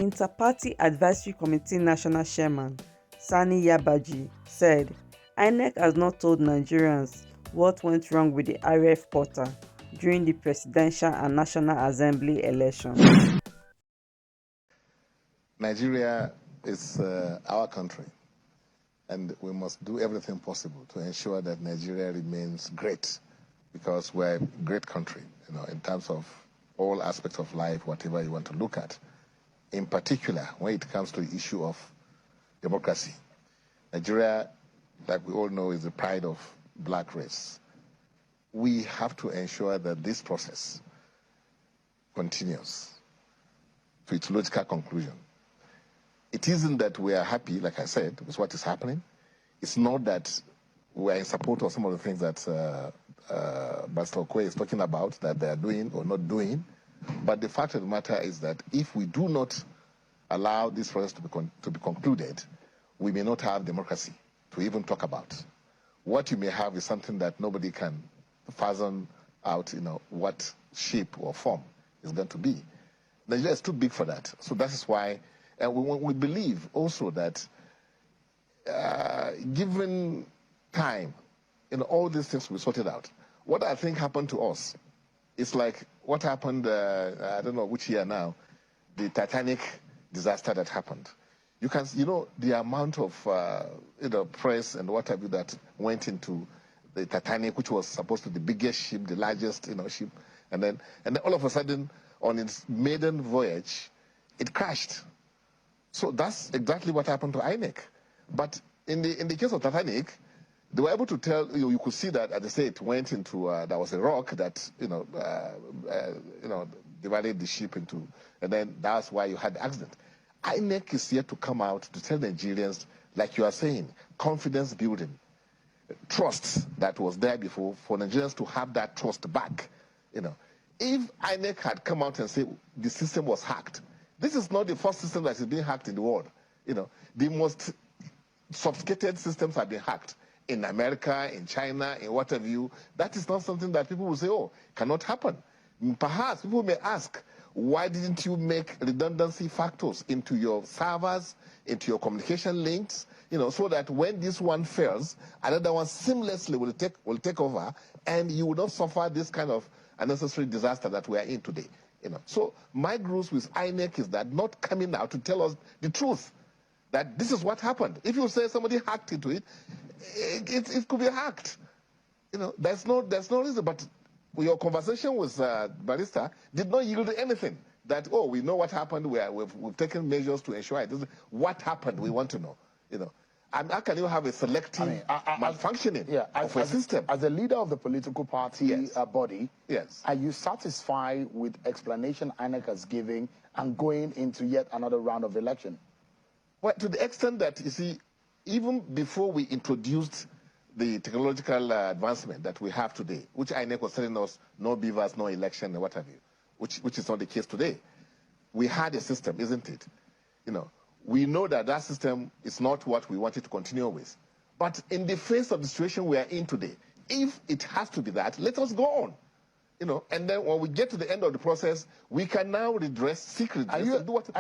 Inter-Party Advisory Committee National Chairman, SANI YABAGI, said INEC has not told Nigerians what went wrong with the Irev portal during the presidential and National Assembly elections. Nigeria is our country, and we must do everything possible to ensure that Nigeria remains great, because we're a great country, in terms of all aspects of life, whatever you want to look at. In particular, when it comes to the issue of democracy, Nigeria, like we all know, is the pride of black race. We have to ensure that this process continues to its logical conclusion. It isn't that we are happy, like I said, with what is happening. It's not that we are in support of some of the things that Pastor Okoye is talking about, that they are doing or not doing. But the fact of the matter is that if we do not allow this process to be concluded, we may not have democracy to even talk about. What you may have is something that nobody can fathom out, what shape or form is going to be. Nigeria is too big for that. So that is why we believe also that given time, all these things will be sorted out. What I think happened to us is like what happened, I don't know which year now, the Titanic disaster that happened. You can, the amount of press and what have you that went into the Titanic, which was supposed to be the biggest ship, the largest, ship, and then all of a sudden, on its maiden voyage, it crashed. So that's exactly what happened to Inec. But in the case of Titanic, they were able to tell, you could see that, as they say, it went into, there was a rock that, divided the ship into, and then that's why you had the accident. Inec is yet to come out to tell Nigerians, like you are saying, confidence building, trust that was there before, for Nigerians to have that trust back. If Inec had come out and said the system was hacked, this is not the first system that is being hacked in the world. The most sophisticated systems have been hacked in America, in China, in what have you. That is not something that people will say, oh, cannot happen. Perhaps people may ask, why didn't you make redundancy factors into your servers, into your communication links, so that when this one fails, another one seamlessly will take over, and you will not suffer this kind of unnecessary disaster that we are in today. So my growth with INEC is that not coming out to tell us the truth, that this is what happened. If you say somebody hacked into it, it could be hacked. There's no reason. But your conversation with Barrister did not yield anything. That, oh, we know what happened. We've taken measures to ensure it. What happened? We want to know. And how can you have a selective malfunctioning of a system? As a leader of the political party body, yes, are you satisfied with explanation INEC has given and going into yet another round of election? Well, to the extent that, you see, even before we introduced the technological advancement that we have today, which INEC was telling us, no beavers, no election, and what have you, which is not the case today. We had a system, isn't it? We know that that system is not what we wanted to continue with. But in the face of the situation we are in today, if it has to be that, let us go on. And then when we get to the end of the process, we can now redress secretly. Are you able to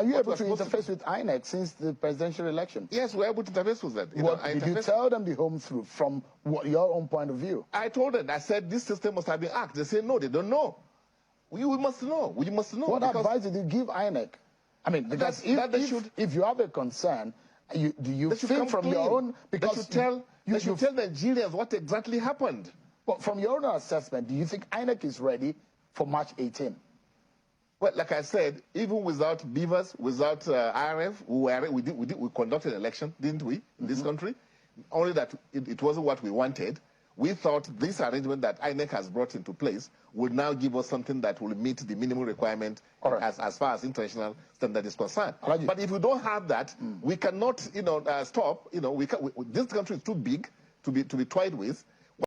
interface with INEC since the presidential election? Yes, we're able to interface with that. Did you tell them the home through from your own point of view? I told them, I said, this system must have been hacked. They say, no, they don't know. We must know. We must know. What advice did you give INEC? I mean, because if you have a concern, do you feel from your own... Because you tell Nigerians what exactly happened. But from your own assessment, do you think INEC is ready for March 18? Well, like I said, even without beavers, without Irev, we conducted an election, didn't we, in this country? Only that it wasn't what we wanted. We thought this arrangement that INEC has brought into place will now give us something that will meet the minimum requirement as far as international standard is concerned. But if we don't have that, we cannot, stop. This country is too big to be toyed with.